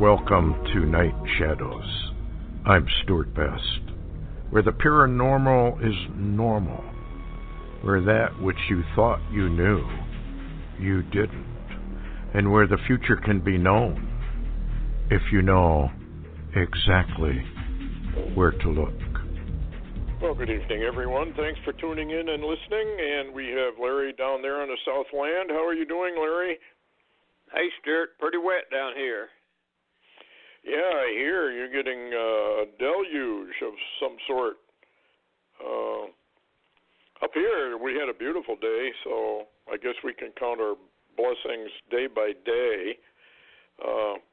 Welcome to Night Shadows. I'm Stewart Best, where the paranormal is normal, where that which you thought you knew, you didn't, and where the future can be known if you know exactly where to look. Well, good evening, everyone. Thanks for tuning in and listening. And we have Larry down there on the Southland. How are you doing, Larry? Hey, Stewart. Pretty wet down here. Yeah, I hear you're getting a deluge of some sort. Up here, we had a beautiful day, so I guess we can count our blessings day by day.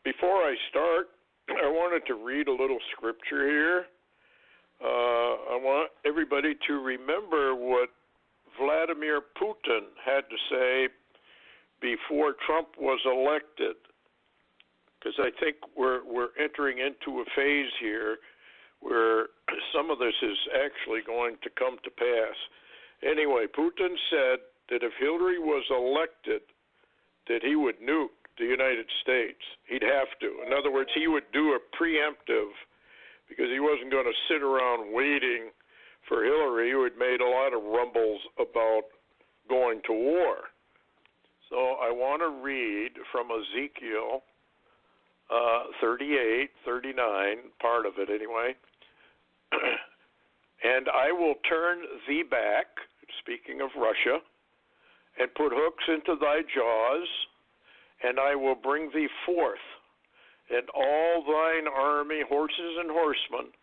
Before I start, I wanted to read a little scripture here. I want everybody to remember what Vladimir Putin had to say before Trump was elected, because I think we're entering into a phase here where some of this is actually going to come to pass. Anyway, Putin said that if Hillary was elected, that he would nuke the United States. He'd have to. In other words, he would do a preemptive, because he wasn't going to sit around waiting for Hillary, who had made a lot of rumbles about going to war. So I want to read from Ezekiel 38, 39, part of it anyway. And I will turn thee back, speaking of Russia, and put hooks into thy jaws, and I will bring thee forth, and all thine army, horses and horsemen,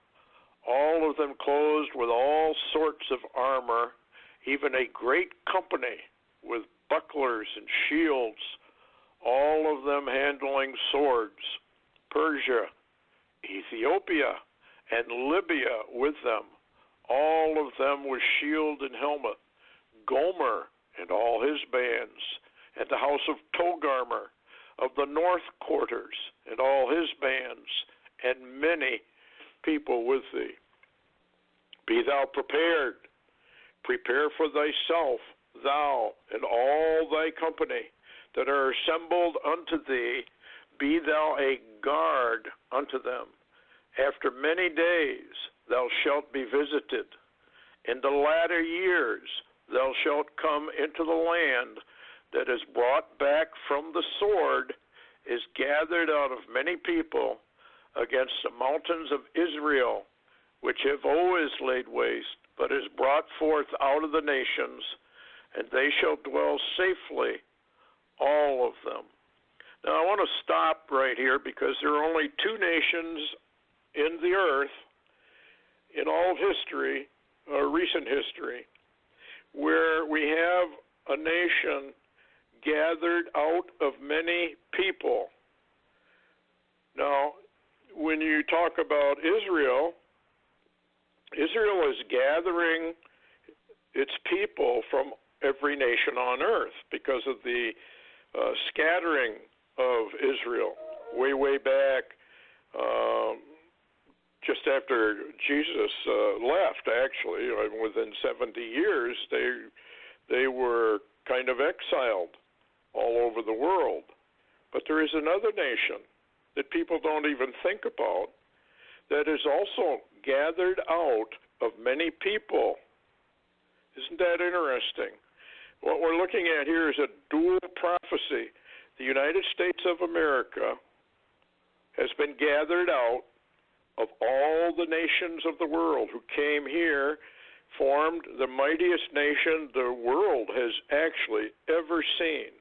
all of them clothed with all sorts of armor, even a great company with bucklers and shields, all of them handling swords, Persia, Ethiopia, and Libya with them, all of them with shield and helmet, Gomer and all his bands, and the house of Togarmer of the north quarters and all his bands, and many people with thee. Be thou prepared, prepare for thyself, thou and all thy company that are assembled unto thee, be thou a guard unto them. After many days thou shalt be visited. In the latter years thou shalt come into the land that is brought back from the sword, is gathered out of many people against the mountains of Israel, which have always laid waste, but is brought forth out of the nations, and they shall dwell safely, all of them. Now I want to stop right here, because there are only two nations in the earth in all of history, recent history, where we have a nation gathered out of many people. Now, when you talk about Israel, Israel is gathering its people from every nation on earth because of the scattering of Israel way back, just after Jesus left, actually. Within 70 years, they were kind of exiled all over the world. But there is another nation that people don't even think about that is also gathered out of many people. Isn't that interesting? What we're looking at here is a dual prophecy. The United States of America has been gathered out of all the nations of the world who came here, formed the mightiest nation the world has actually ever seen.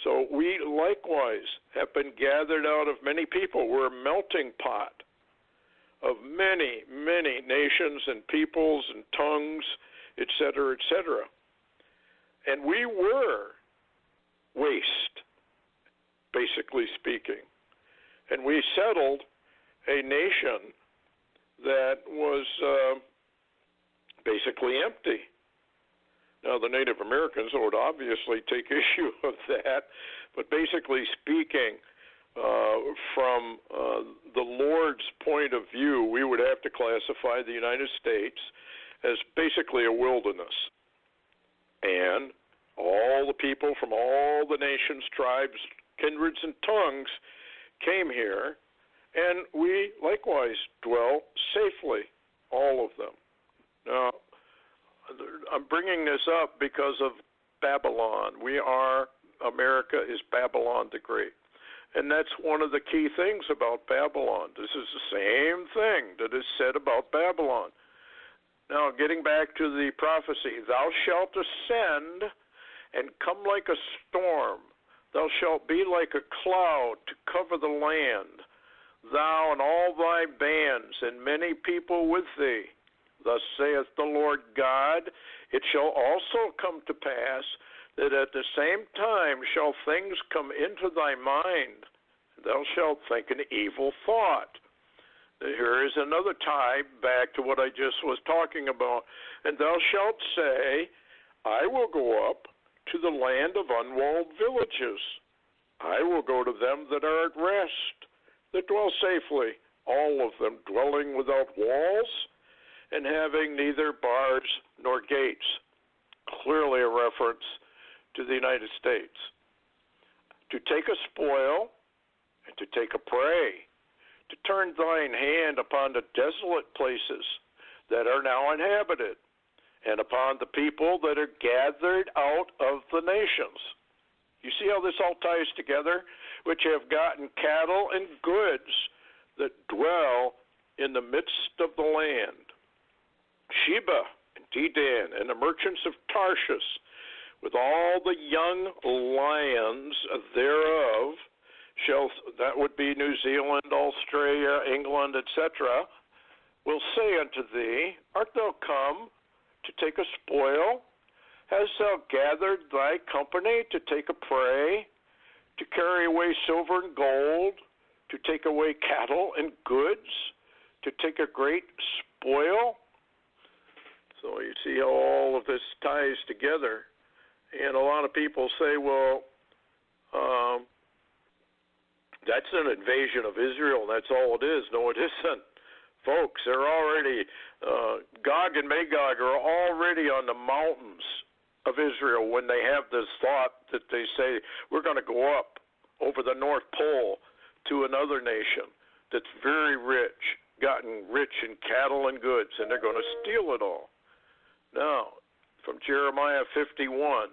So we likewise have been gathered out of many people. We're a melting pot of many, many nations and peoples and tongues, etc., etc. And we were waste, basically speaking. And we settled a nation that was basically empty. Now, the Native Americans would obviously take issue of that, but basically speaking, from the Lord's point of view, we would have to classify the United States as basically a wilderness. And all the people from all the nations, tribes, kindreds, and tongues came here, and we likewise dwell safely, all of them. Now, I'm bringing this up because of Babylon. America is Babylon the Great. And that's one of the key things about Babylon. This is the same thing that is said about Babylon. Now, getting back to the prophecy, thou shalt ascend and come like a storm. Thou shalt be like a cloud to cover the land, thou and all thy bands, and many people with thee. Thus saith the Lord God, it shall also come to pass that at the same time shall things come into thy mind, thou shalt think an evil thought. Here is another tie back to what I just was talking about. And thou shalt say, I will go up to the land of unwalled villages. I will go to them that are at rest, that dwell safely, all of them dwelling without walls and having neither bars nor gates. Clearly a reference to the United States. To take a spoil and to take a prey, to turn thine hand upon the desolate places that are now inhabited, and upon the people that are gathered out of the nations. You see how this all ties together? Which have gotten cattle and goods that dwell in the midst of the land. Sheba and Dedan and the merchants of Tarshish, with all the young lions thereof, that would be New Zealand, Australia, England, etc., will say unto thee, art thou come to take a spoil? Hast thou gathered thy company to take a prey, to carry away silver and gold, to take away cattle and goods, to take a great spoil? So you see how all of this ties together. And a lot of people say, well, that's an invasion of Israel, and that's all it is. No, it isn't. Folks, they're already, Gog and Magog are already on the mountains of Israel when they have this thought that they say, we're going to go up over the North Pole to another nation that's very rich, gotten rich in cattle and goods, and they're going to steal it all. Now, from Jeremiah 51,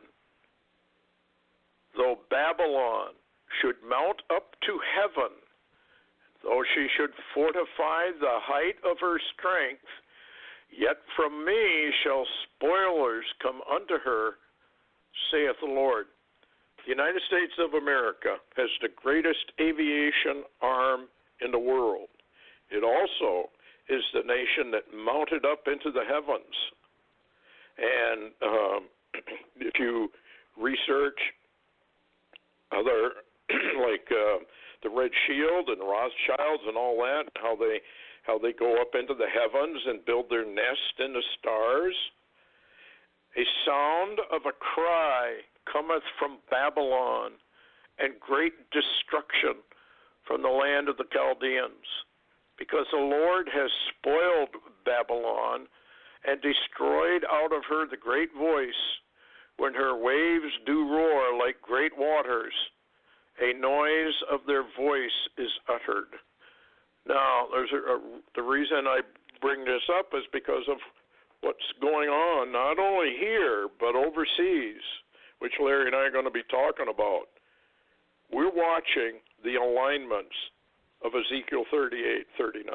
though Babylon should mount up to heaven, though she should fortify the height of her strength, yet from me shall spoilers come unto her, saith the Lord. The United States of America has the greatest aviation arm in the world. It also is the nation that mounted up into the heavens. And if you research other, like the Red Shield and Rothschilds and all that, how they go up into the heavens and build their nest in the stars, a sound of a cry cometh from Babylon, and great destruction from the land of the Chaldeans, because the Lord has spoiled Babylon and destroyed out of her the great voice, when her waves do roar like great waters, a noise of their voice is uttered. Now, the reason I bring this up is because of what's going on, not only here, but overseas, which Larry and I are going to be talking about. We're watching the alignments of Ezekiel 38, 39.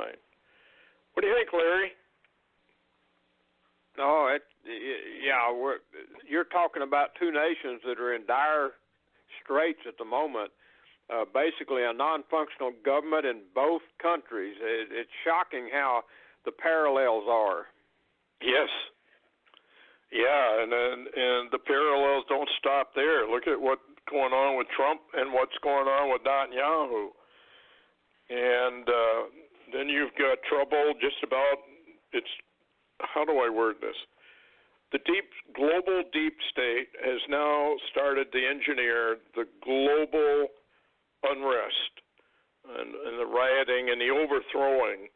What do you think, Larry? No, you're talking about two nations that are in dire straits at the moment. Basically, a non-functional government in both countries. It's shocking how the parallels are. Yes. Yeah, and the parallels don't stop there. Look at what's going on with Trump and what's going on with Netanyahu. And then you've got trouble just about, how do I word this? The global deep state has now started to engineer the global unrest and the rioting and the overthrowing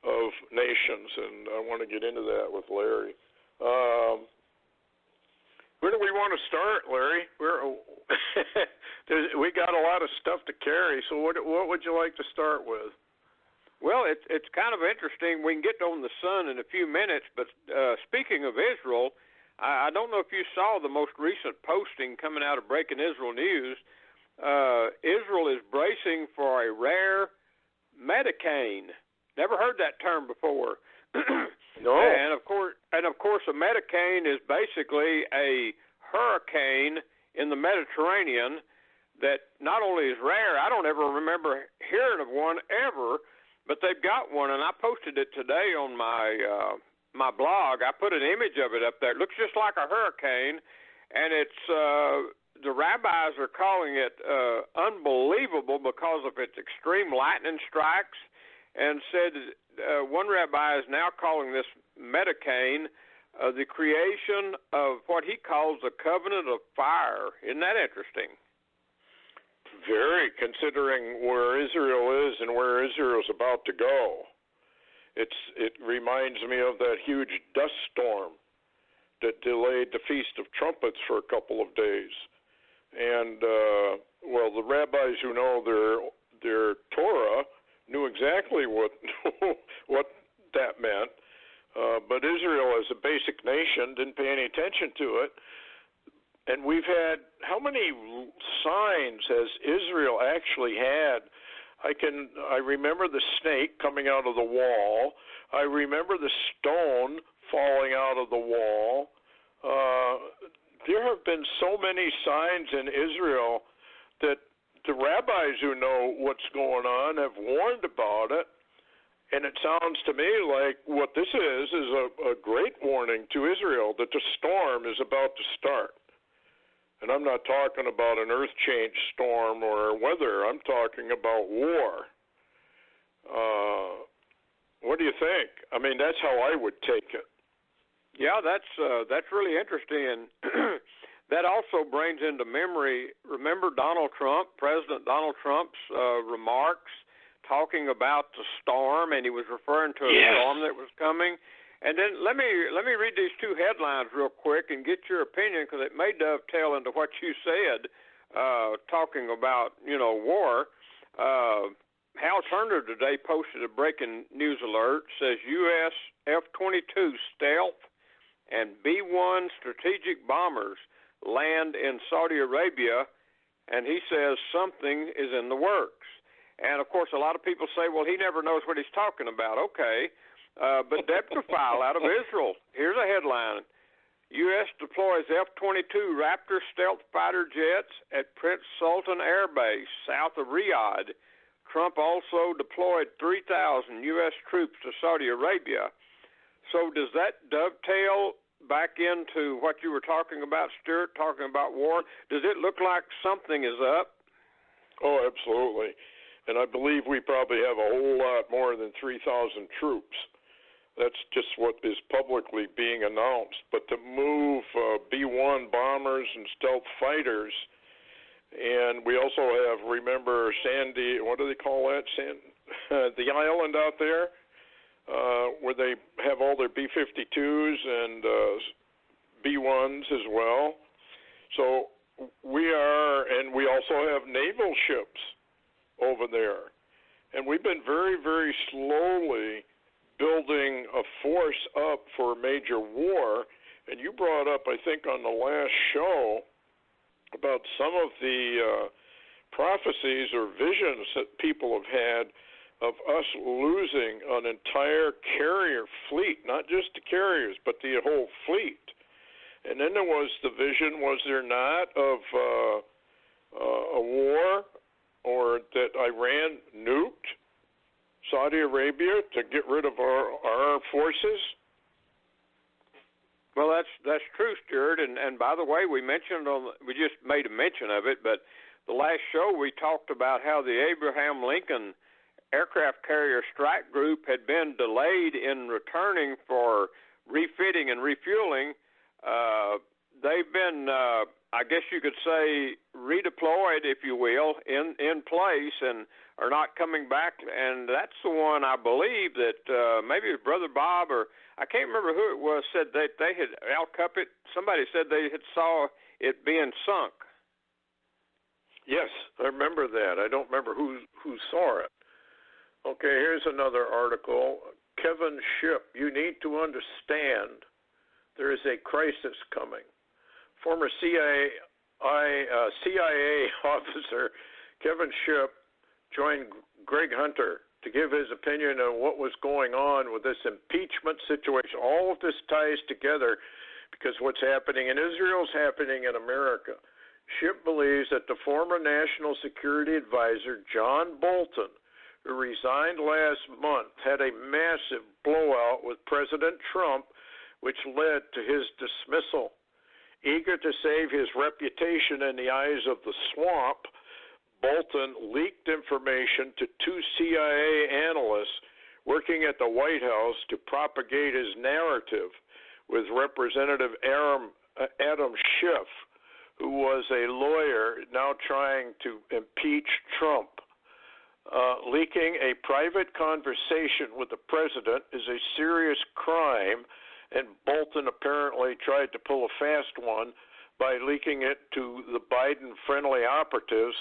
of nations, and I want to get into that with Larry. Where do we want to start, Larry? We got a lot of stuff to carry, so what would you like to start with? Well, it's kind of interesting. We can get on the sun in a few minutes, but speaking of Israel, I don't know if you saw the most recent posting coming out of Breaking Israel News. Israel is bracing for a rare Medicaid. Never heard that term before. No. And of course, a Medicaid is basically a hurricane in the Mediterranean that not only is rare. I don't ever remember hearing of one ever, but they've got one, and I posted it today on my blog. I put an image of it up there. It looks just like a hurricane, and it's the rabbis are calling it unbelievable because of its extreme lightning strikes, and said one rabbi is now calling this Medicaid the creation of what he calls a covenant of fire. Isn't that interesting? Very, considering where Israel is and where Israel's about to go. It reminds me of that huge dust storm that delayed the Feast of Trumpets for a couple of days. And, the rabbis who know their Torah knew exactly what that meant. But Israel, as a basic nation, didn't pay any attention to it. And we've had, how many signs has Israel actually had? I remember the snake coming out of the wall. I remember the stone falling out of the wall. There have been so many signs in Israel that the rabbis who know what's going on have warned about it. And it sounds to me like what this is a great warning to Israel that the storm is about to start. And I'm not talking about an earth change storm or weather. I'm talking about war. What do you think? I mean, that's how I would take it. Yeah, that's really interesting. And that also brings into memory, remember President Donald Trump's remarks talking about the storm, and he was referring to a storm that was coming. And then let me read these two headlines real quick and get your opinion, because it may dovetail into what you said, talking about war. Hal Turner today posted a breaking news alert. Says U.S. F-22 stealth and B-1 strategic bombers land in Saudi Arabia, and he says something is in the works. And of course, a lot of people say, well, he never knows what he's talking about. Okay. But Debka-File out of Israel, here's a headline. U.S. deploys F-22 Raptor stealth fighter jets at Prince Sultan Air Base south of Riyadh. Trump also deployed 3,000 U.S. troops to Saudi Arabia. So does that dovetail back into what you were talking about, Stewart, talking about war? Does it look like something is up? Oh, absolutely. And I believe we probably have a whole lot more than 3,000 troops. That's just what is publicly being announced. But to move B-1 bombers and stealth fighters, and we also have, remember, Sandy, what do they call that? The island out there where they have all their B-52s and B-1s as well. So we also have naval ships over there. And we've been very, very slowly building a force up for a major war. And you brought up, I think, on the last show about some of the prophecies or visions that people have had of us losing an entire carrier fleet, not just the carriers, but the whole fleet. And then there was the vision, was there not, of a war or that Iran nuked Saudi Arabia to get rid of our forces? Well, that's true, Stewart. And by the way, we just made a mention of it, but the last show we talked about how the Abraham Lincoln aircraft carrier strike group had been delayed in returning for refitting and refueling. they've been, I guess you could say, redeployed, if you will, in place and are not coming back. And that's the one I believe that maybe it was Brother Bob, or I can't remember who it was, said that they had Al-Cupit. Somebody said they had saw it being sunk. Yes, I remember that. I don't remember who saw it. Okay, here's another article. Kevin Shipp, you need to understand there is a crisis coming. Former CIA officer Kevin Shipp joined Greg Hunter to give his opinion on what was going on with this impeachment situation. All of this ties together because what's happening in Israel is happening in America. Shipp believes that the former National Security Advisor, John Bolton, who resigned last month, had a massive blowout with President Trump, which led to his dismissal. Eager to save his reputation in the eyes of the swamp, Bolton leaked information to two CIA analysts working at the White House to propagate his narrative with Representative Adam Schiff, who was a lawyer now trying to impeach Trump. Leaking a private conversation with the president is a serious crime, and Bolton apparently tried to pull a fast one by leaking it to the Biden-friendly operatives,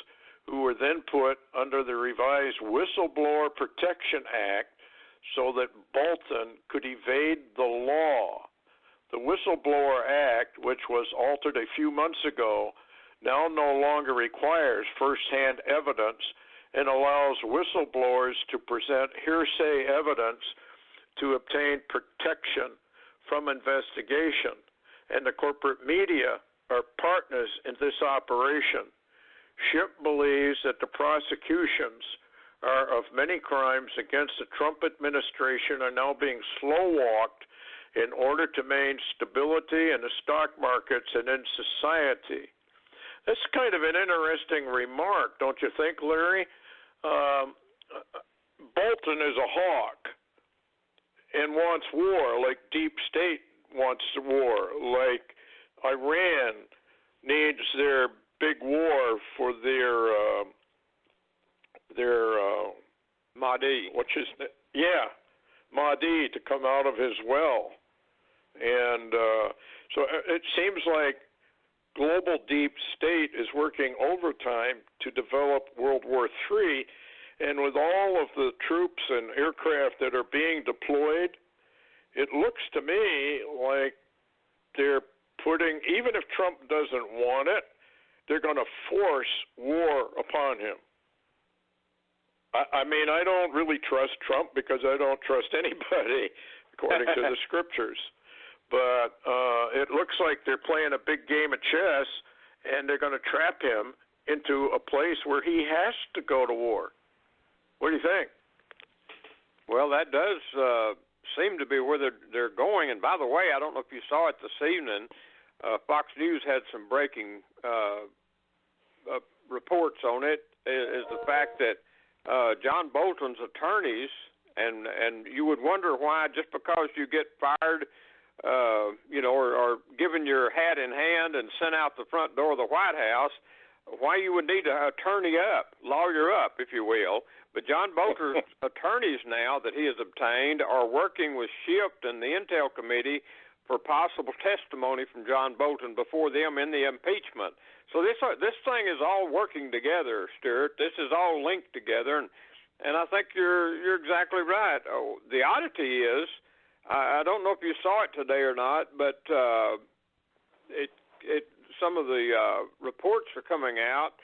who were then put under the revised Whistleblower Protection Act so that Bolton could evade the law. The Whistleblower Act, which was altered a few months ago, now no longer requires first-hand evidence and allows whistleblowers to present hearsay evidence to obtain protection from investigation. And the corporate media are partners in this operation. Shipp believes that the prosecutions of many crimes against the Trump administration are now being slow-walked in order to maintain stability in the stock markets and in society. That's kind of an interesting remark, don't you think, Larry? Bolton is a hawk and wants war, like Deep State wants war, like Iran needs their big war for their Mahdi. What's his name? Yeah, Mahdi, to come out of his well. And so it seems like global deep state is working overtime to develop World War III, and with all of the troops and aircraft that are being deployed, it looks to me like they're putting, even if Trump doesn't want it, they're going to force war upon him. I mean, I don't really trust Trump because I don't trust anybody, according to the scriptures. But it looks like they're playing a big game of chess, and they're going to trap him into a place where he has to go to war. What do you think? Well, that does seem to be where they're going. And by the way, I don't know if you saw it this evening, Fox News had some breaking reports on it, is the fact that John Bolton's attorneys, and you would wonder why, just because you get fired, or given your hat in hand and sent out the front door of the White House, why you would need to lawyer up, if you will. But John Bolton's attorneys now that he has obtained are working with Shipp and the Intel Committee for possible testimony from John Bolton before them in the impeachment. So this thing is all working together, Stewart. This is all linked together, and I think you're exactly right. Oh, the oddity is, I don't know if you saw it today or not, but some of the reports are coming out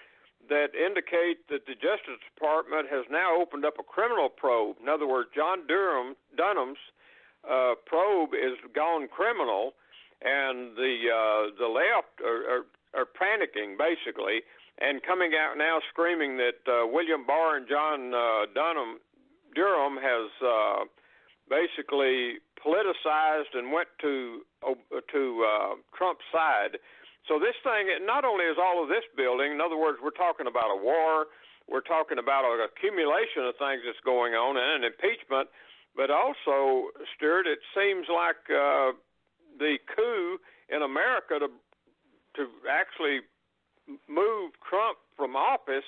that indicate that the Justice Department has now opened up a criminal probe. In other words, John Dunham's probe is gone criminal, and the left are panicking, basically, and coming out now screaming that William Barr and John Durham has basically politicized and went to Trump's side. So this thing, not only is all of this building, in other words, we're talking about a war, we're talking about an accumulation of things that's going on and an impeachment, but also, Stewart, it seems like the coup in America to to actually move Trump from office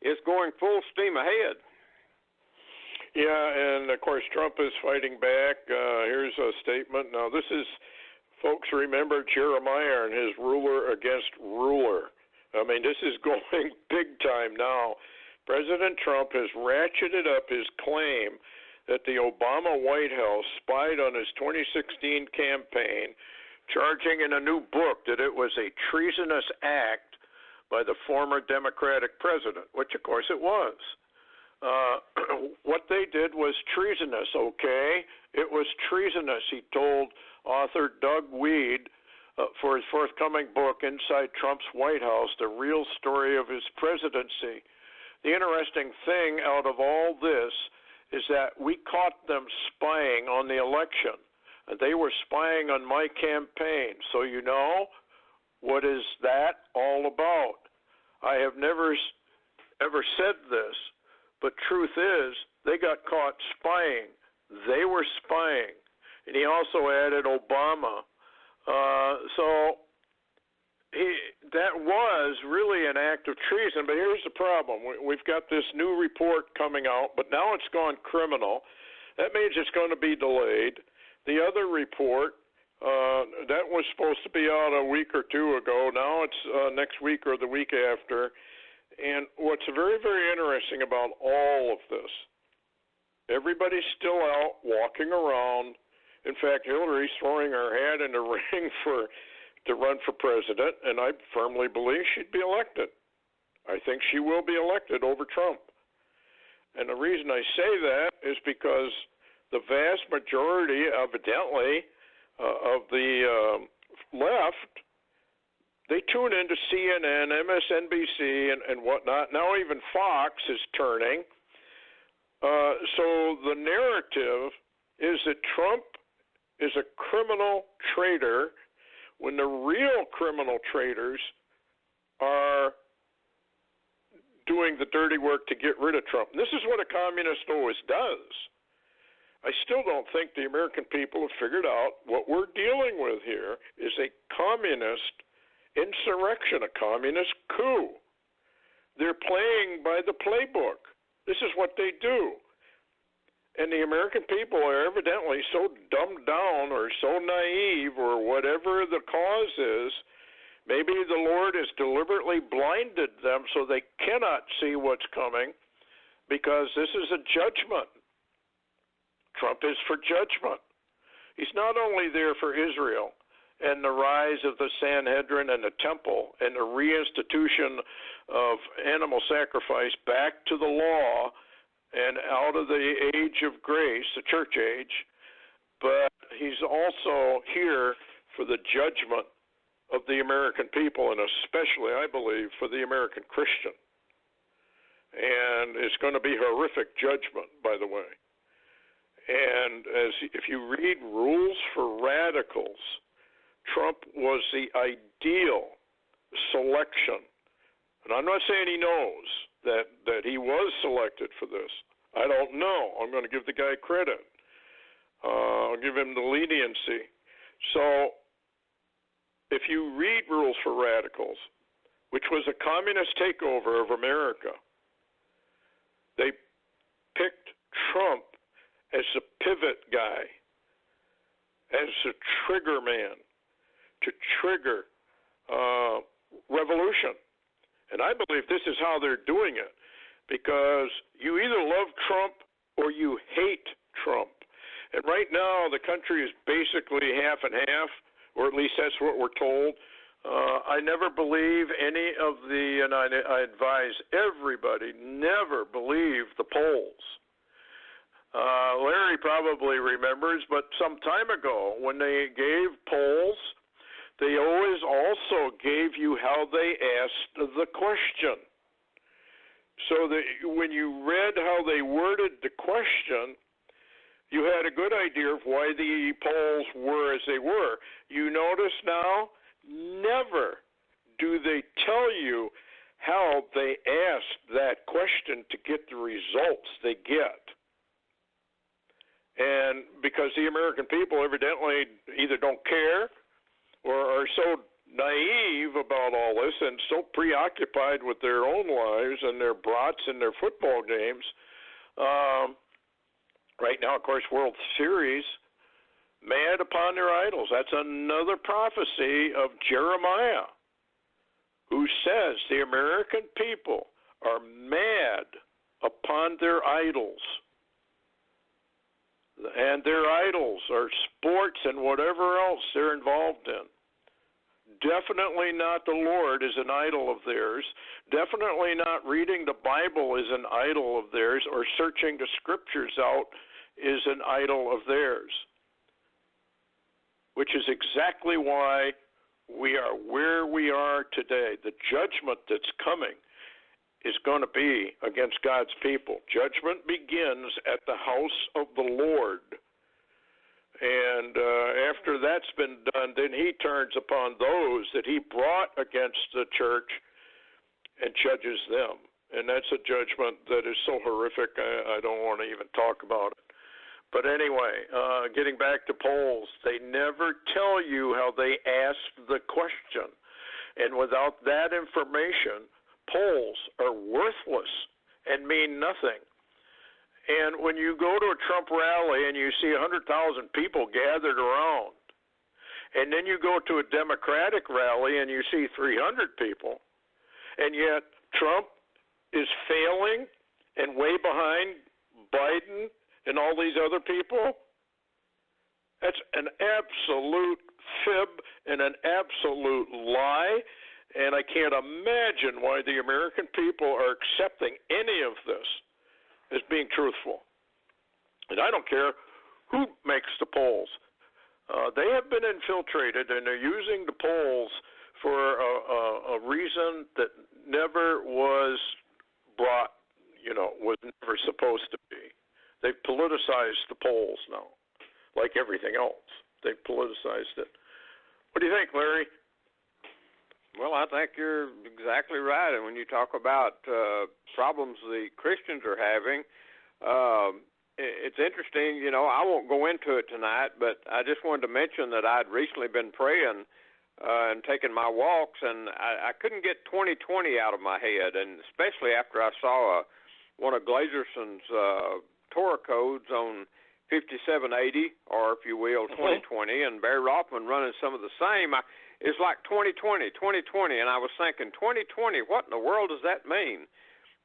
is going full steam ahead. Yeah, and of course Trump is fighting back. Here's a statement. Now this is, folks, remember Jeremiah and his ruler against ruler. I mean, this is going big time now. President Trump has ratcheted up his claim that the Obama White House spied on his 2016 campaign, charging in a new book that it was a treasonous act by the former Democratic president, which of course it was. What they did was treasonous, okay? It was treasonous, he told author Doug Weed for his forthcoming book, Inside Trump's White House, The Real Story of His Presidency. The interesting thing out of all this is that we caught them spying on the election. They were spying on my campaign. So you know, what is that all about? I have never ever said this, but truth is, they got caught spying. They were spying. And he also added Obama. That was really an act of treason. But here's the problem. We've got this new report coming out, but now it's gone criminal. That means it's going to be delayed. The other report, that was supposed to be out a week or two ago. Now it's next week or the week after. And what's very, very interesting about all of this, everybody's still out walking around. In fact, Hillary's throwing her hat in the ring to run for president, and I firmly believe she'd be elected. I think she will be elected over Trump. And the reason I say that is because the vast majority, evidently, of the left, they tune into CNN, MSNBC, and whatnot. Now even Fox is turning. So the narrative is that Trump is a criminal traitor when the real criminal traitors are doing the dirty work to get rid of Trump. And this is what a communist always does. I still don't think the American people have figured out what we're dealing with here is a communist insurrection, a communist coup. They're playing by the playbook. This is what they do. And the American people are evidently so dumbed down or so naive or whatever the cause is. Maybe the Lord has deliberately blinded them so they cannot see what's coming, because this is a judgment. Trump is for judgment. He's not only there for Israel and the rise of the Sanhedrin and the temple and the reinstitution of animal sacrifice back to the law and out of the age of grace, the church age, but he's also here for the judgment of the American people, and especially, I believe, for the American Christian. And it's going to be horrific judgment, by the way. And if you read Rules for Radicals, Trump was the ideal selection. And I'm not saying he knows that he was selected for this. I don't know. I'm going to give the guy credit. I'll give him the leniency. So if you read Rules for Radicals, which was a communist takeover of America, they picked Trump as the pivot guy, as the trigger man to trigger revolution. And I believe this is how they're doing it, because you either love Trump or you hate Trump. And right now the country is basically half and half, or at least that's what we're told. I never believe any of and I advise everybody, never believe the polls. Larry probably remembers, but some time ago when they gave polls, they always also gave you how they asked the question. So that when you read how they worded the question, you had a good idea of why the polls were as they were. You notice now, never do they tell you how they asked that question to get the results they get. And because the American people evidently either don't care or are so naive about all this and so preoccupied with their own lives and their brats and their football games. Right now, of course, World Series, mad upon their idols. That's another prophecy of Jeremiah, who says the American people are mad upon their idols. And their idols are sports and whatever else they're involved in. Definitely not the Lord is an idol of theirs. Definitely not reading the Bible is an idol of theirs, or searching the scriptures out is an idol of theirs. Which is exactly why we are where we are today. The judgment that's coming is going to be against God's people. Judgment begins at the house of the Lord. And after that's been done, then he turns upon those that he brought against the church and judges them. And that's a judgment that is so horrific, I don't want to even talk about it. But anyway, getting back to polls, they never tell you how they asked the question. And without that information, polls are worthless and mean nothing. And when you go to a Trump rally and you see 100,000 people gathered around, and then you go to a Democratic rally and you see 300 people, and yet Trump is failing and way behind Biden and all these other people, that's an absolute fib and an absolute lie, and I can't imagine why the American people are accepting any of this as being truthful. And I don't care who makes the polls. They have been infiltrated, and they're using the polls for a reason that never was brought, was never supposed to be. They've politicized the polls now, like everything else. They've politicized it. What do you think, Larry? Well, I think you're exactly right. And when you talk about problems the Christians are having, it's interesting. I won't go into it tonight, but I just wanted to mention that I'd recently been praying and taking my walks, and I couldn't get 2020 out of my head, and especially after I saw one of Glazerson's Torah codes on 5780, or if you will, 2020, and Barry Rothman running some of the same. It's like 2020, and I was thinking, 2020, what in the world does that mean?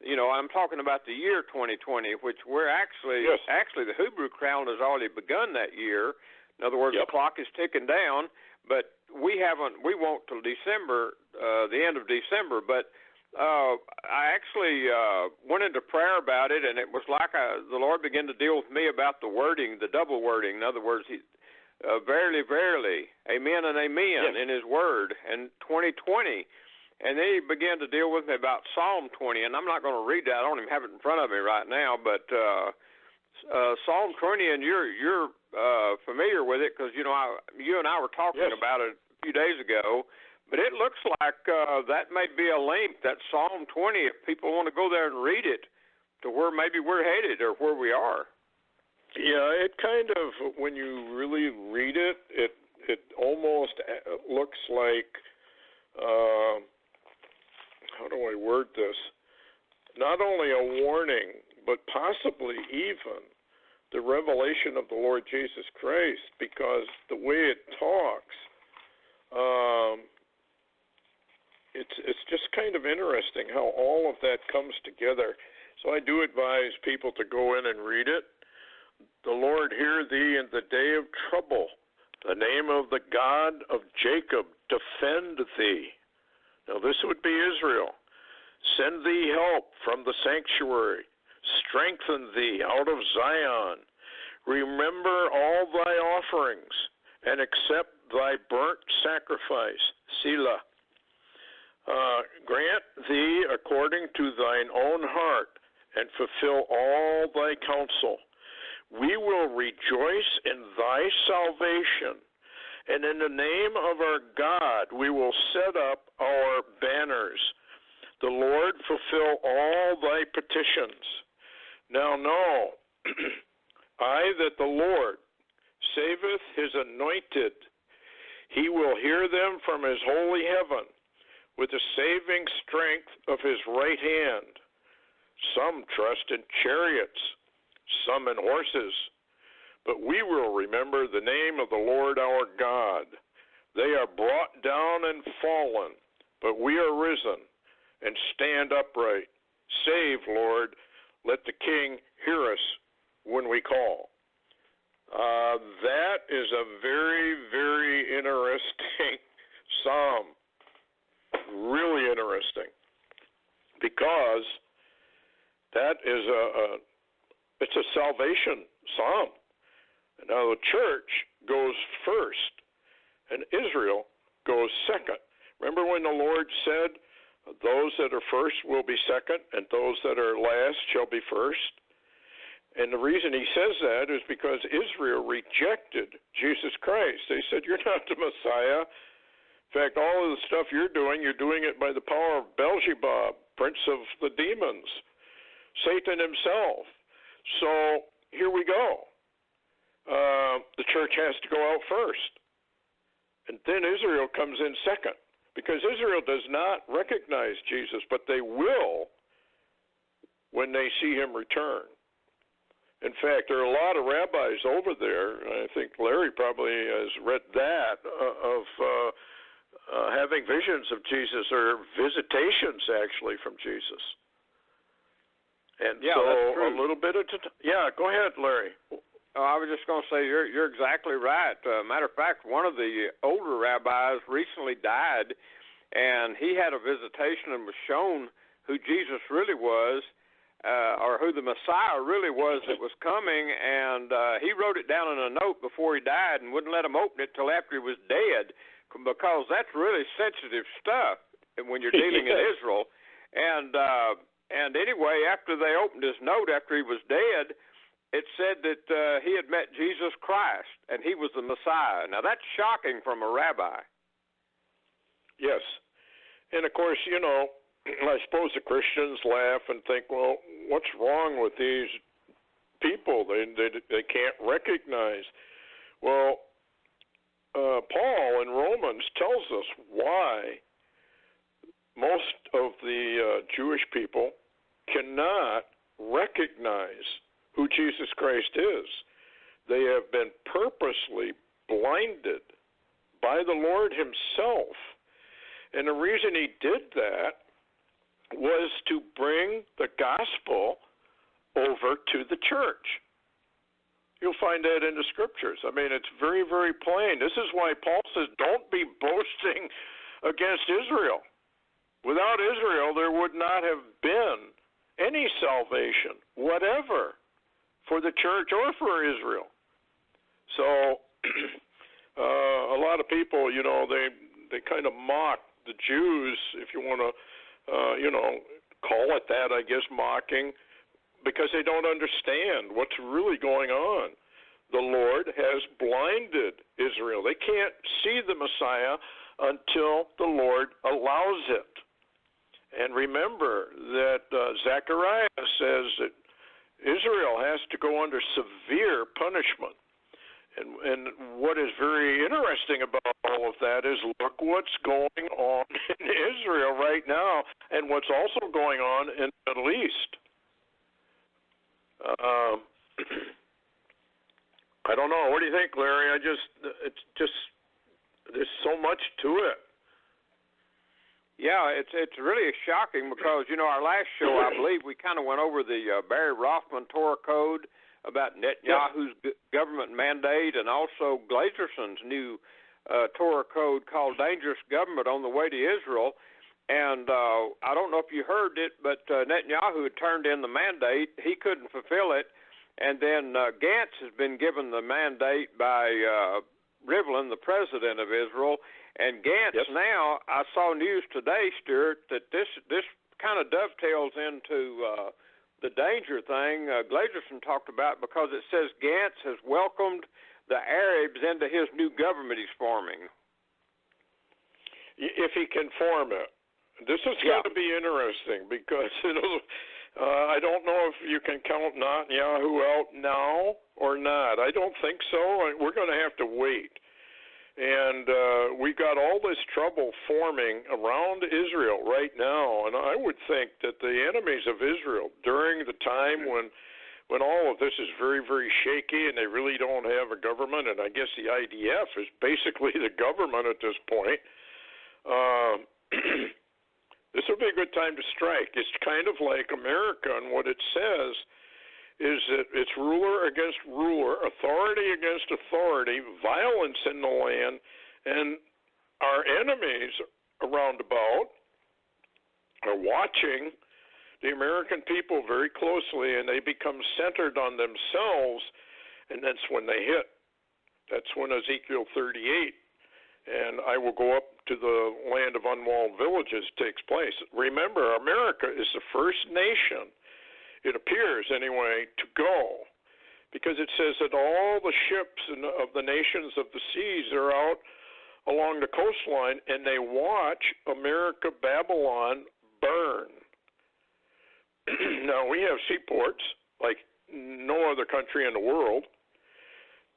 I'm talking about the year 2020, which we're actually the Hebrew calendar has already begun that year. In other words, the clock is ticking down, but we won't till December, the end of December, but I actually went into prayer about it, and it was like the Lord began to deal with me about the wording, the double wording. In other words, verily, verily, amen and amen in his word, and 2020. And then he began to deal with me about Psalm 20, and I'm not going to read that. I don't even have it in front of me right now, but Psalm 20, and you're familiar with it because, you and I were talking about it a few days ago, but it looks like that may be a link, that Psalm 20, if people want to go there and read it, to where maybe we're headed or where we are. Yeah, it kind of, when you really read it, it almost looks like, how do I word this? Not only a warning, but possibly even the revelation of the Lord Jesus Christ, because the way it talks, it's just kind of interesting how all of that comes together. So I do advise people to go in and read it. The Lord hear thee in the day of trouble. The name of the God of Jacob defend thee. Now this would be Israel. Send thee help from the sanctuary. Strengthen thee out of Zion. Remember all thy offerings, and accept thy burnt sacrifice. Selah. Grant thee according to thine own heart, and fulfill all thy counsel. We will rejoice in thy salvation, and in the name of our God we will set up our banners. The Lord fulfill all thy petitions. Now know I that the Lord saveth his anointed. He will hear them from his holy heaven with the saving strength of his right hand. Some trust in chariots, some in horses, but we will remember the name of the Lord our God. They are brought down and fallen, but we are risen and stand upright. Save, Lord, let the King hear us when we call. That is a very, very interesting psalm. Really interesting, because that is it's a salvation psalm. Now the church goes first, and Israel goes second. Remember when the Lord said, "Those that are first will be second, and those that are last shall be first"? And the reason he says that is because Israel rejected Jesus Christ. They said, "You're not the Messiah. In fact, all of the stuff you're doing it by the power of Beelzebub, prince of the demons, Satan himself." So here we go. The church has to go out first. And then Israel comes in second, because Israel does not recognize Jesus, but they will when they see him return. In fact, there are a lot of rabbis over there, I think Larry probably has read that, of having visions of Jesus, or visitations actually from Jesus. And yeah, so that's true. A little bit of go ahead, Larry. I was just going to say you're exactly right. Matter of fact, one of the older rabbis recently died, and he had a visitation and was shown who Jesus really was, or who the Messiah really was that was coming, and he wrote it down in a note before he died and wouldn't let him open it till after he was dead, because that's really sensitive stuff when you're dealing in Israel. And anyway, after they opened his note after he was dead, it said that he had met Jesus Christ, and he was the Messiah. Now, that's shocking from a rabbi. Yes. And, of course, I suppose the Christians laugh and think, well, what's wrong with these people? They can't recognize. Well, Paul in Romans tells us why most of the Jewish people cannot recognize who Jesus Christ is. They have been purposely blinded by the Lord himself. And the reason he did that was to bring the gospel over to the church. You'll find that in the scriptures. I mean, it's very, very plain. This is why Paul says, don't be boasting against Israel. Without Israel, there would not have been any salvation, whatever, for the church or for Israel. So a lot of people, they kind of mock the Jews, if you want to, call it that, I guess, mocking, because they don't understand what's really going on. The Lord has blinded Israel. They can't see the Messiah until the Lord allows it. And remember that Zechariah says that Israel has to go under severe punishment. And what is very interesting about all of that is look what's going on in Israel right now, and what's also going on in the Middle East. I don't know. What do you think, Larry? There's so much to it. Yeah, it's really shocking because, our last show, I believe, we kind of went over the Barry Rothman Torah Code about Netanyahu's government mandate, and also Glazerson's new Torah Code called Dangerous Government on the Way to Israel. And I don't know if you heard it, but Netanyahu had turned in the mandate. He couldn't fulfill it. And then Gantz has been given the mandate by Rivlin, the president of Israel. And Gantz now, I saw news today, Stewart, that this kind of dovetails into the danger thing Glazerson talked about, because it says Gantz has welcomed the Arabs into his new government he's forming. If he can form it. This is going to be interesting because, I don't know if you can count Netanyahu out now or not. I don't think so. We're going to have to wait. And we got all this trouble forming around Israel right now, and I would think that the enemies of Israel during the time when all of this is very, very shaky and they really don't have a government, and I guess the IDF is basically the government at this point, this would be a good time to strike. It's kind of like America, and what it says is that it's ruler against ruler, authority against authority, violence in the land, and our enemies around about are watching the American people very closely, and they become centered on themselves, and that's when they hit. That's when Ezekiel 38, and I will go up to the land of unwalled villages, takes place. Remember, America is the first nation, it appears anyway, to go, because it says that all the ships of the nations of the seas are out along the coastline, and they watch America, Babylon burn. Now, we have seaports like no other country in the world,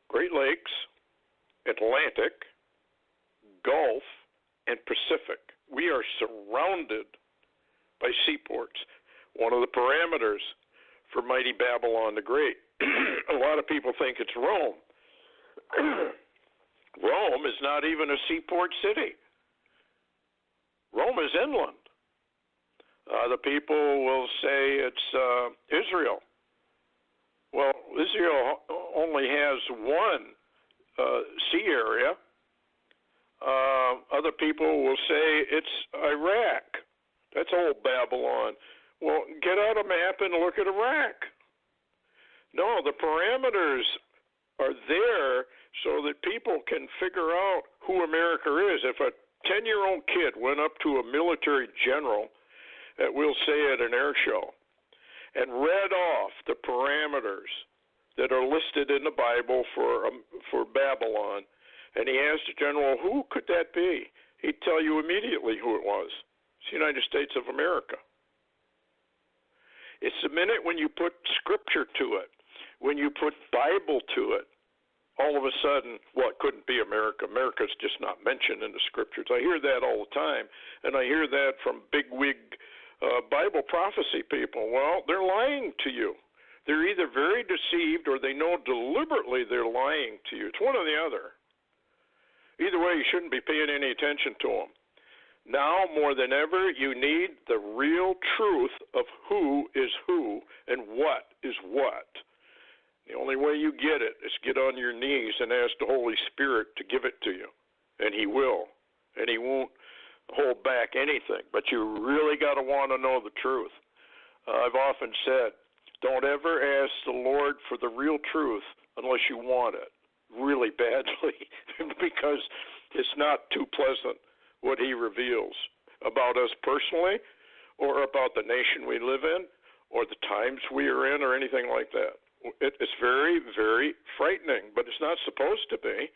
Great Lakes, Atlantic, Gulf, and Pacific. We are surrounded by seaports. One of the parameters for mighty Babylon the Great. A lot of people think it's Rome. Rome is not even a seaport city. Rome is inland. The people will say it's Israel. Well, Israel only has one sea area. Other people will say it's Iraq. That's old Babylon. Well, get out a map and look at Iraq. No, the parameters are there so that people can figure out who America is. If a 10-year-old kid went up to a military general, we'll say at an air show, and read off the parameters that are listed in the Bible for Babylon, and he asked the general, who could that be? He'd tell you immediately who it was. It's the United States of America. It's the minute when you put Scripture to it, when you put Bible to it, all of a sudden, well, it couldn't be America. America's just not mentioned in the Scriptures. I hear that all the time, and I hear that from bigwig Bible prophecy people. Well, they're lying to you. They're either very deceived or they know deliberately they're lying to you. It's one or the other. Either way, you shouldn't be paying any attention to them. Now, more than ever, you need the real truth of who is who and what is what. The only way you get it is get on your knees and ask the Holy Spirit to give it to you. And He will. And He won't hold back anything. But you really got to want to know the truth. I've often said, don't ever ask the Lord for the real truth unless you want it really badly, because it's not too pleasant what He reveals about us personally or about the nation we live in or the times we are in or anything like that. It's very, very frightening, but it's not supposed to be.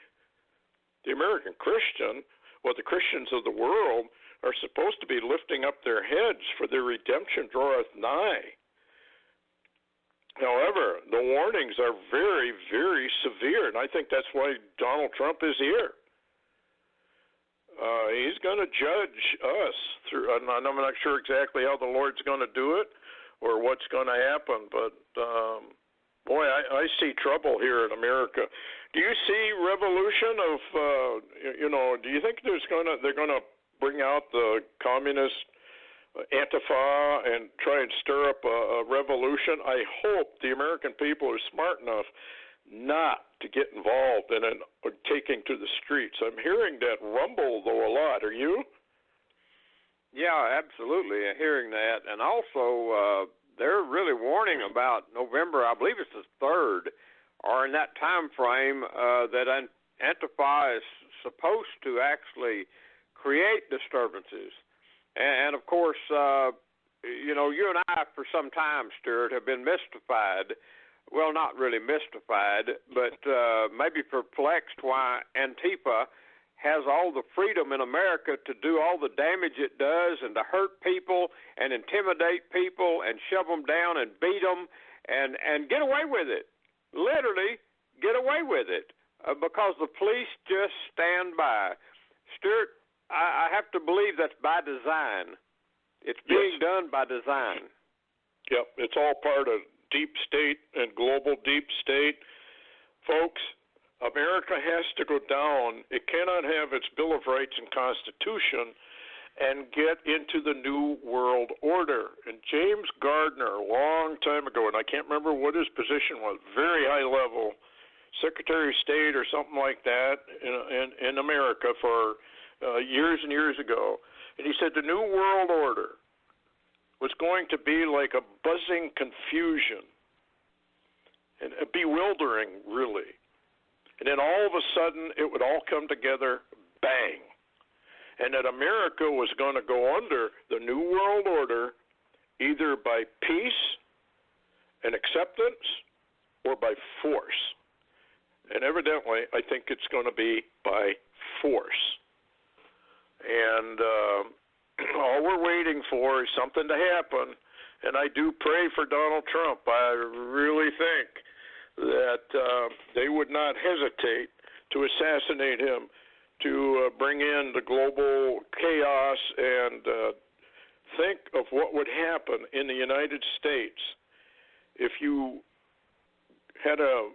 The American Christian, or the Christians of the world, are supposed to be lifting up their heads, for their redemption draweth nigh. However, the warnings are very, very severe, and I think that's why Donald Trump is here. He's going to judge us through, and I'm not sure exactly how the Lord's going to do it or what's going to happen, but boy, I see trouble here in America. Do you see revolution of, do you think they're going to bring out the communist Antifa and try and stir up a revolution? I hope the American people are smart enough not to get involved in taking to the streets. I'm hearing that rumble, though, a lot. Are you? Yeah, absolutely. I'm hearing that. And also, they're really warning about November, I believe it's the 3rd, or in that time frame, that Antifa is supposed to actually create disturbances. And of course, you and I, for some time, Stewart, have been mystified. Well, not really mystified, but maybe perplexed why Antifa has all the freedom in America to do all the damage it does and to hurt people and intimidate people and shove them down and beat them and get away with it. Literally, get away with it. because the police just stand by. Stewart, I have to believe that's by design. It's being done by design. Yep, it's all part of deep state and global deep state. Folks, America has to go down. It cannot have its Bill of Rights and Constitution and get into the New World Order. And James Gardner, a long time ago, and I can't remember what his position was, very high level, Secretary of State or something like that in America for years and years ago. And he said the New World Order was going to be like a buzzing confusion and bewildering, really. And then all of a sudden, it would all come together, bang. And that America was going to go under the New World Order either by peace and acceptance or by force. And evidently, I think it's going to be by force. And all we're waiting for is something to happen. And I do pray for Donald Trump. I really think that they would not hesitate to assassinate him, to bring in the global chaos, and think of what would happen in the United States if you had a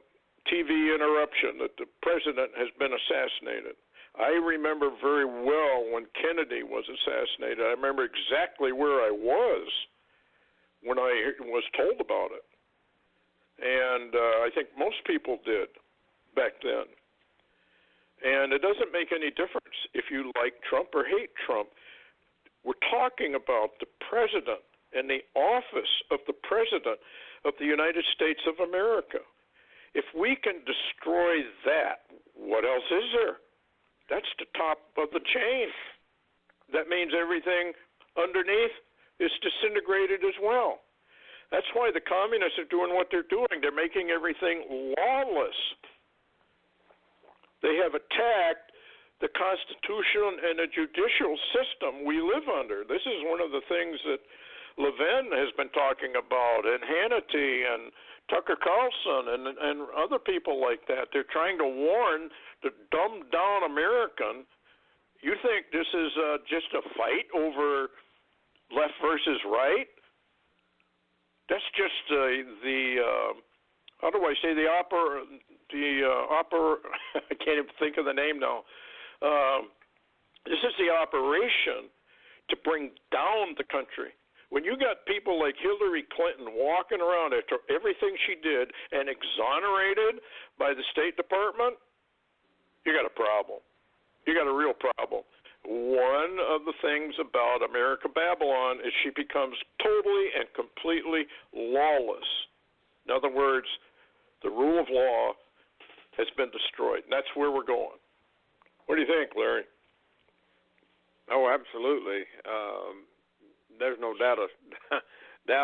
TV interruption that the president has been assassinated. I remember very well when Kennedy was assassinated. I remember exactly where I was when I was told about it. And I think most people did back then. And it doesn't make any difference if you like Trump or hate Trump. We're talking about the president and the office of the president of the United States of America. If we can destroy that, what else is there? That's the top of the chain. That means everything underneath is disintegrated as well. That's why the communists are doing what they're doing. They're making everything lawless. They have attacked the Constitution and the judicial system we live under. This is one of the things that Levin has been talking about, and Hannity and Tucker Carlson and other people like that. They're trying to warn the dumbed-down American. You think this is just a fight over left versus right? That's just how do I say, I can't even think of the name now. This is the operation to bring down the country. When you got people like Hillary Clinton walking around after everything she did and exonerated by the State Department, you got a problem. You got a real problem. One of the things about America Babylon is she becomes totally and completely lawless. In other words, the rule of law has been destroyed. And that's where we're going. What do you think, Larry? Oh, absolutely. There's no doubt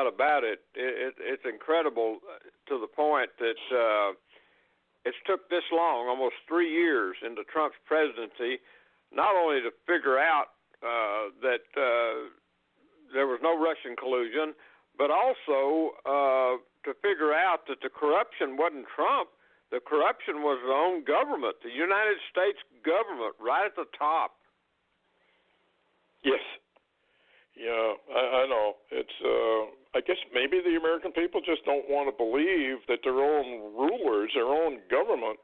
about it. It's incredible to the point that it's took this long, almost 3 years into Trump's presidency, not only to figure out that there was no Russian collusion, but also to figure out that the corruption wasn't Trump. The corruption was the own government, the United States government, right at the top. Yes. Yeah, I know. It's. I guess maybe the American people just don't want to believe that their own rulers, their own government,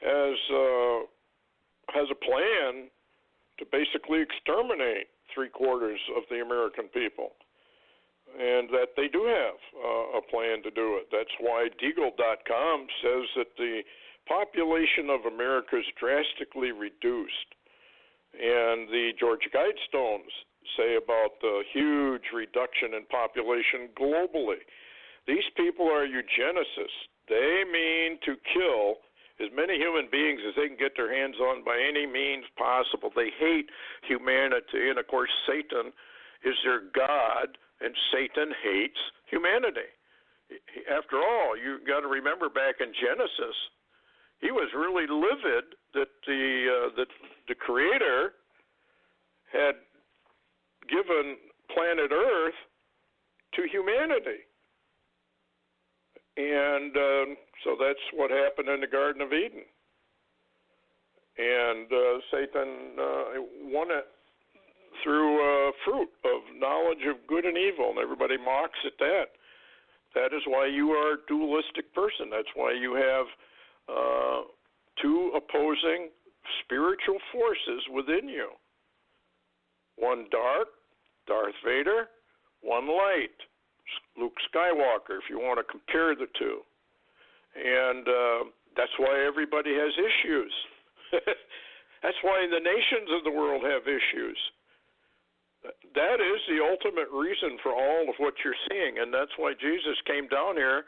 has a plan to basically exterminate 3/4 of the American people, and that they do have a plan to do it. That's why Deagle.com says that the population of America is drastically reduced, and the Georgia Guidestones say about the huge reduction in population globally. These people are eugenicists. They mean to kill as many human beings as they can get their hands on by any means possible. They hate humanity, and of course Satan is their god, and Satan hates humanity. After all, you got to remember back in Genesis, he was really livid that the Creator had given planet Earth to humanity. And so that's what happened in the Garden of Eden. And Satan won it through fruit of knowledge of good and evil, and everybody mocks at that. That is why you are a dualistic person. That's why you have two opposing spiritual forces within you. One dark, Darth Vader, one light, Luke Skywalker, if you want to compare the two. And that's why everybody has issues. That's why the nations of the world have issues. That is the ultimate reason for all of what you're seeing, and that's why Jesus came down here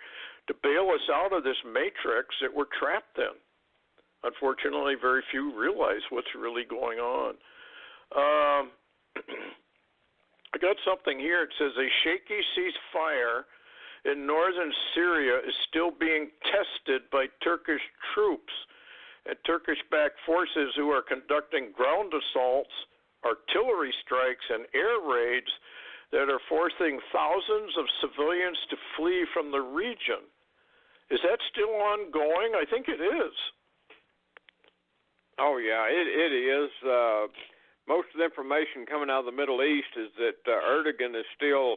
to bail us out of this matrix that we're trapped in. Unfortunately, very few realize what's really going on. I got something here. It says a shaky ceasefire in northern Syria is still being tested by Turkish troops and Turkish-backed forces who are conducting ground assaults, artillery strikes, and air raids that are forcing thousands of civilians to flee from the region. Is that still ongoing? I think it is. Oh, yeah, it is. Most of the information coming out of the Middle East is that Erdogan is still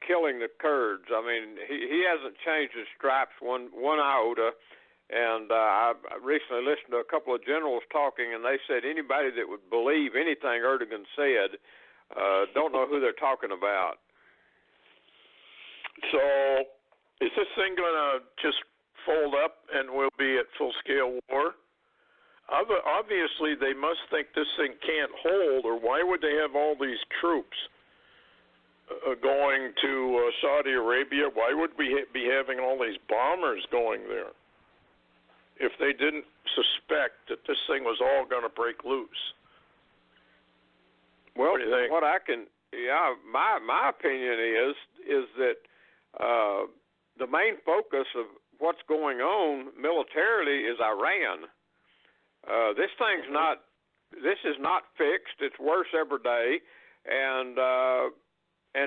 killing the Kurds. I mean, he hasn't changed his stripes one iota. And I recently listened to a couple of generals talking, and they said anybody that would believe anything Erdogan said don't know who they're talking about. So is this thing going to just fold up and we'll be at full-scale war? Obviously, they must think this thing can't hold, or why would they have all these troops going to Saudi Arabia? Why would we be having all these bombers going there if they didn't suspect that this thing was all going to break loose? Well, what do you think? My opinion is that the main focus of what's going on militarily is Iran. This is not fixed. It's worse every day, and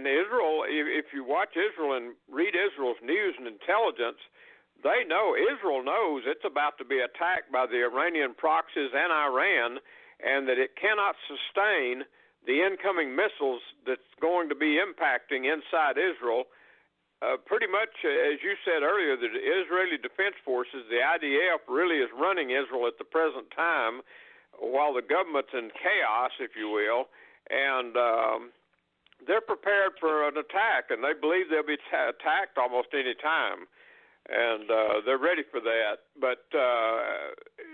Israel. If you watch Israel and read Israel's news and intelligence, Israel knows it's about to be attacked by the Iranian proxies and Iran, and that it cannot sustain the incoming missiles that's going to be impacting inside Israel. Pretty much, as you said earlier, the Israeli Defense Forces, the IDF, really is running Israel at the present time, while the government's in chaos, if you will, and they're prepared for an attack, and they believe they'll be attacked almost any time, and they're ready for that. But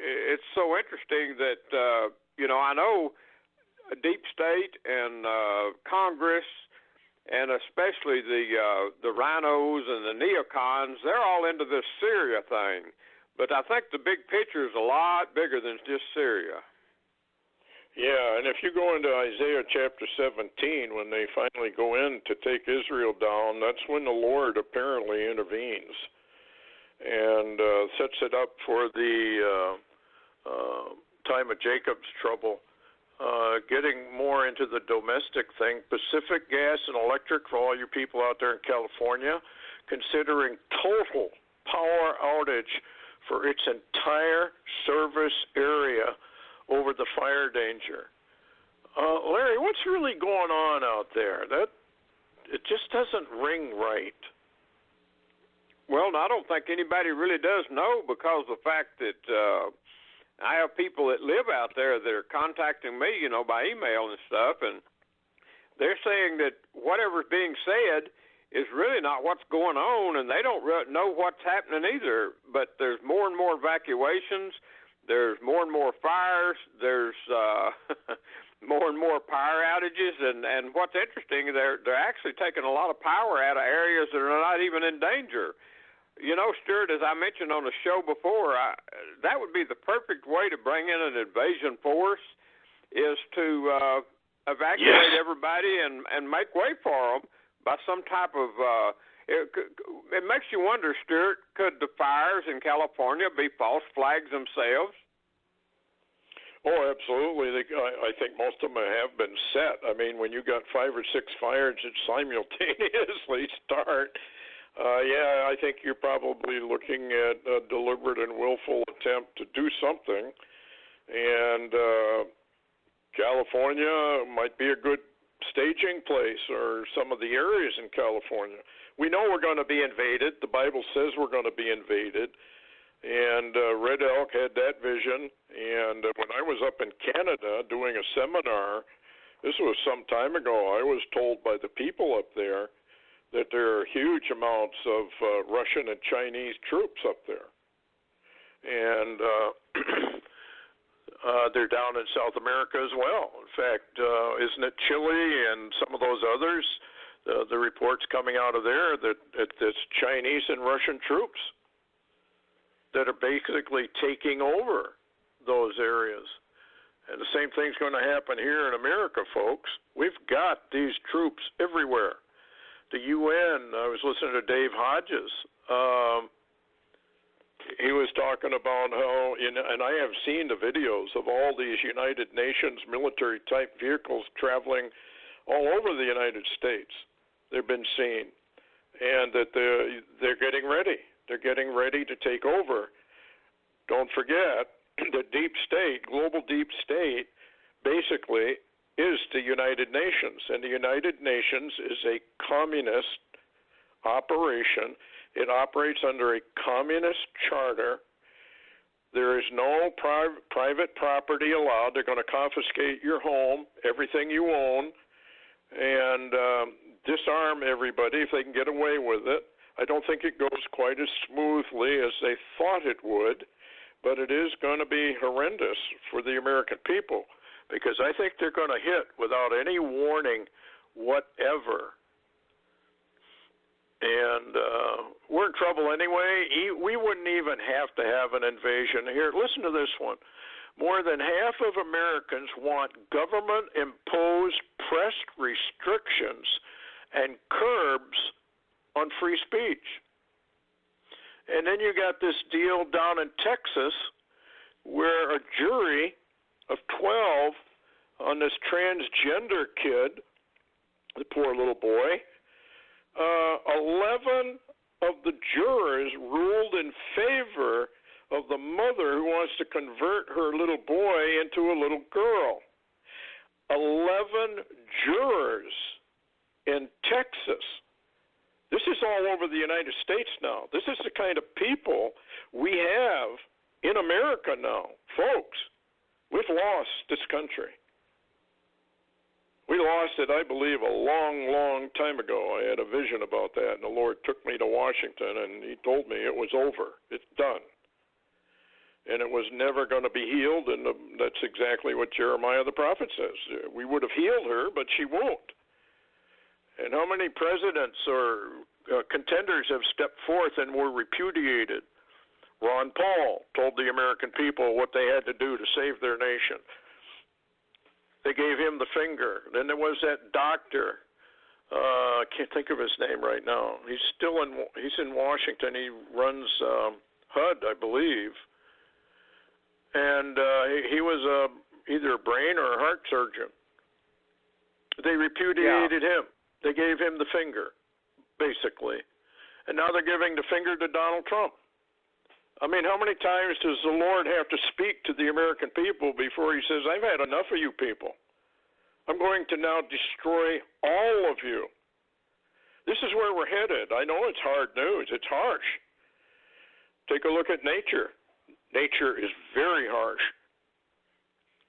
it's so interesting that, I know Deep State and Congress, and especially the rhinos and the neocons, they're all into this Syria thing. But I think the big picture is a lot bigger than just Syria. Yeah, and if you go into Isaiah chapter 17, when they finally go in to take Israel down, that's when the Lord apparently intervenes and sets it up for the time of Jacob's trouble. Getting more into the domestic thing, Pacific Gas and Electric, for all you people out there in California, considering total power outage for its entire service area over the fire danger. Larry, what's really going on out there? It just doesn't ring right. Well, I don't think anybody really does know, because of the fact that I have people that live out there that are contacting me, by email and stuff, and they're saying that whatever's being said is really not what's going on, and they don't know what's happening either. But there's more and more evacuations, there's more and more fires, there's more and more power outages, and what's interesting, they're actually taking a lot of power out of areas that are not even in danger. Stewart, as I mentioned on the show before, that would be the perfect way to bring in an invasion force, is to evacuate everybody and make way for them by some type of it makes you wonder, Stewart, could the fires in California be false flags themselves? Oh, absolutely. I think most of them have been set. I mean, when you got 5 or 6 fires that simultaneously start, Yeah, I think you're probably looking at a deliberate and willful attempt to do something, and California might be a good staging place, or some of the areas in California. We know we're going to be invaded. The Bible says we're going to be invaded, and Red Elk had that vision. And when I was up in Canada doing a seminar, this was some time ago, I was told by the people up there that there are huge amounts of Russian and Chinese troops up there. And they're down in South America as well. In fact, isn't it Chile and some of those others, the reports coming out of there that it's Chinese and Russian troops that are basically taking over those areas. And the same thing's going to happen here in America, folks. We've got these troops everywhere. The UN, I was listening to Dave Hodges. He was talking about how, and I have seen the videos of all these United Nations military-type vehicles traveling all over the United States. They've been seen, and that they're getting ready. They're getting ready to take over. Don't forget, the deep state, global deep state, basically is the United Nations, and the United Nations is a communist operation. It operates under a communist charter. There is no private property allowed. They're going to confiscate your home, everything you own, and disarm everybody if they can get away with it. I don't think it goes quite as smoothly as they thought it would, but it is going to be horrendous for the American people, because I think they're going to hit without any warning whatever. And we're in trouble anyway. We wouldn't even have to have an invasion. Here, listen to this one. More than half of Americans want government-imposed press restrictions and curbs on free speech. And then you got this deal down in Texas where a jury of 12 on this transgender kid, the poor little boy, 11 of the jurors ruled in favor of the mother who wants to convert her little boy into a little girl. 11 jurors in Texas. This is all over the United States now. This is the kind of people we have in America now. Folks, we've lost this country. We lost it, I believe, a long, long time ago. I had a vision about that, and the Lord took me to Washington, and He told me it was over. It's done. And it was never going to be healed, and that's exactly what Jeremiah the prophet says. We would have healed her, but she won't. And how many presidents or contenders have stepped forth and were repudiated? Ron Paul told the American people what they had to do to save their nation. They gave him the finger. Then there was that doctor. I can't think of his name right now. He's in Washington. He runs HUD, I believe. And he was either a brain or a heart surgeon. They repudiated him. They gave him the finger, basically. And now they're giving the finger to Donald Trump. I mean, how many times does the Lord have to speak to the American people before He says, I've had enough of you people. I'm going to now destroy all of you. This is where we're headed. I know it's hard news. It's harsh. Take a look at nature. Nature is very harsh.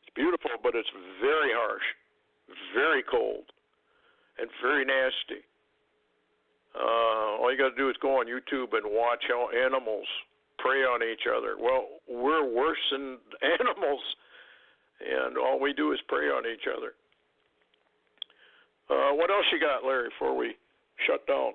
It's beautiful, but it's very harsh, very cold, and very nasty. All you got to do is go on YouTube and watch how animals prey on each other. Well, we're worse than animals, and all we do is prey on each other. What else you got, Larry, before we shut down?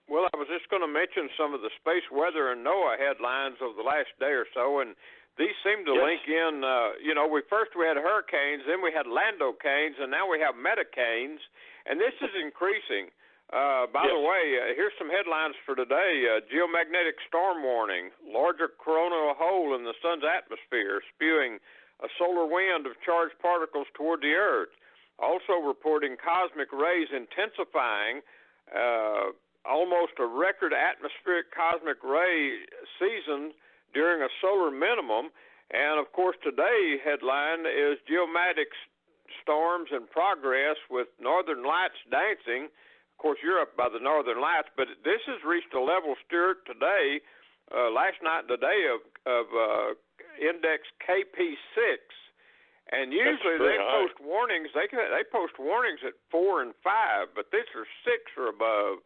Well, I was just going to mention some of the space weather and NOAA headlines of the last day or so, and these seem to link in. We had hurricanes, then we had landocanes, and now we have metacanes, and this is increasing. By the way, here's some headlines for today. Geomagnetic storm warning. Larger coronal hole in the sun's atmosphere spewing a solar wind of charged particles toward the Earth. Also reporting cosmic rays intensifying almost a record atmospheric cosmic ray season during a solar minimum. And, of course, today's headline is Geomatic Storms in Progress with Northern Lights Dancing. Of course, you're up by the Northern Lights, but this has reached a level, Stewart, today, last night and today of index KP6. And usually they post warnings. They post warnings at 4 and 5, but this is 6 or above.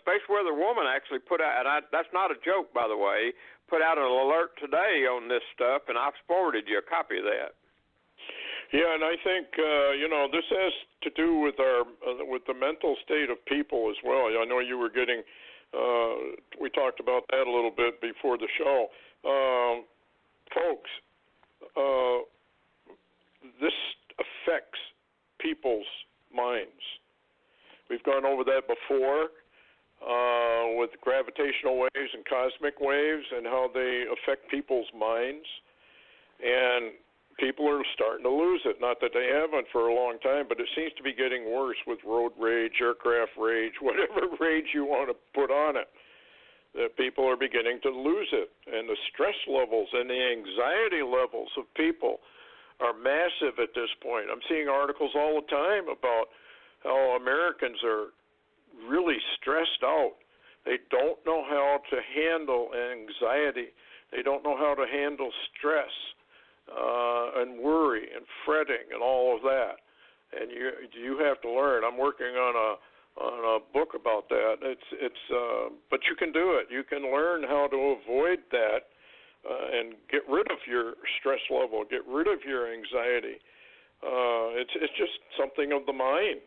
Space Weather Woman actually put out, and that's not a joke, by the way, put out an alert today on this stuff, and I've forwarded you a copy of that. Yeah, and I think this has to do with with the mental state of people as well. I know you were getting. We talked about that a little bit before the show, folks. This affects people's minds. We've gone over that before with gravitational waves and cosmic waves and how they affect people's minds. And people are starting to lose it. Not that they haven't for a long time, but it seems to be getting worse with road rage, aircraft rage, whatever rage you want to put on it. That people are beginning to lose it. And the stress levels and the anxiety levels of people are massive at this point. I'm seeing articles all the time about how Americans are really stressed out. They don't know how to handle anxiety. They don't know how to handle stress and worry and fretting and all of that. And you have to learn. I'm working on a book about that. But you can do it. You can learn how to avoid that and get rid of your stress level, get rid of your anxiety. It's just something of the mind.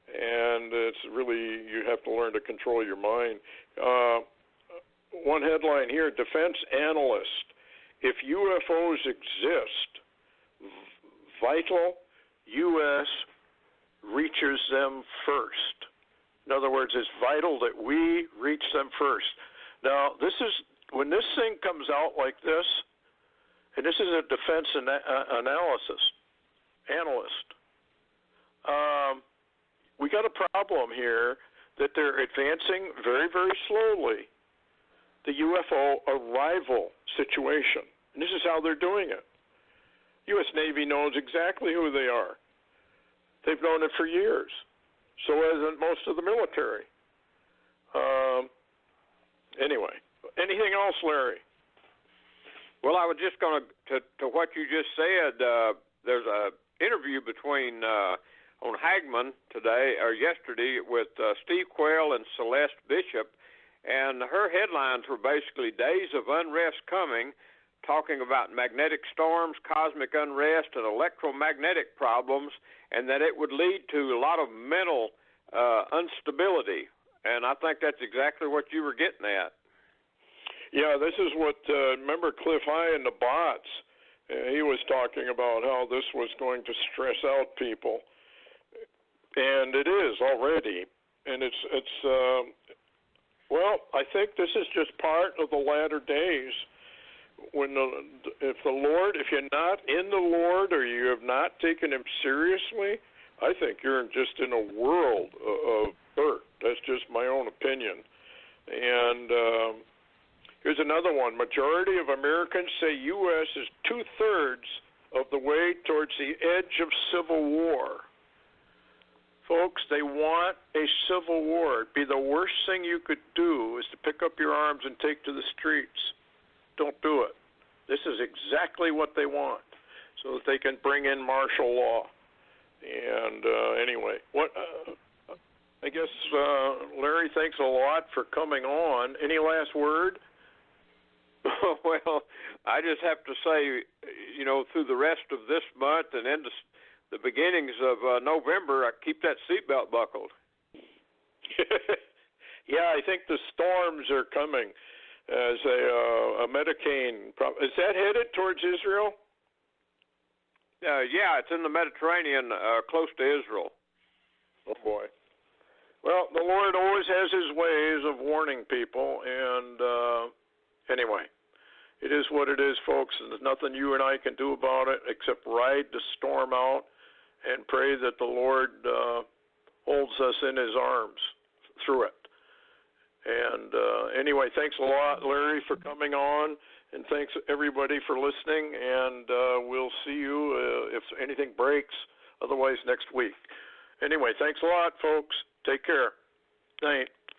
And it's really, you have to learn to control your mind. One headline here, defense analyst. If UFOs exist, vital U.S. reaches them first. In other words, it's vital that we reach them first. Now, when this thing comes out like this, and this is a defense analyst, we got a problem here that they're advancing very, very slowly the UFO arrival situation. And this is how they're doing it. U.S. Navy knows exactly who they are. They've known it for years. So hasn't most of the military. Anyway, anything else, Larry? Well, I was just going to what you just said. There's an interview between on Hagman today or yesterday with Steve Quayle and Celeste Bishop, and her headlines were basically days of unrest coming, talking about magnetic storms, cosmic unrest, and electromagnetic problems, and that it would lead to a lot of mental instability. And I think that's exactly what you were getting at. Yeah, this is what, remember Cliff High and the bots, he was talking about how this was going to stress out people. And it is already. And well, I think this is just part of the latter days. If you're not in the Lord or you have not taken Him seriously, I think you're just in a world of hurt. That's just my own opinion. And here's another one. Majority of Americans say U.S. is 2/3 of the way towards the edge of civil war. Folks, they want a civil war. It'd be the worst thing you could do is to pick up your arms and take to the streets. Don't do it. This is exactly what they want, so that they can bring in martial law. And anyway, I guess Larry, thanks a lot for coming on. Any last word? Well, I just have to say, through the rest of this month and into the beginnings of November, I keep that seatbelt buckled. Yeah, I think the storms are coming as a Medicane. Is that headed towards Israel? Yeah, it's in the Mediterranean, close to Israel. Oh, boy. Well, the Lord always has His ways of warning people, and anyway, it is what it is, folks, and there's nothing you and I can do about it except ride the storm out and pray that the Lord holds us in His arms through it. And anyway, thanks a lot, Larry, for coming on, and thanks everybody for listening. And we'll see you if anything breaks. Otherwise, next week. Anyway, thanks a lot, folks. Take care. Night.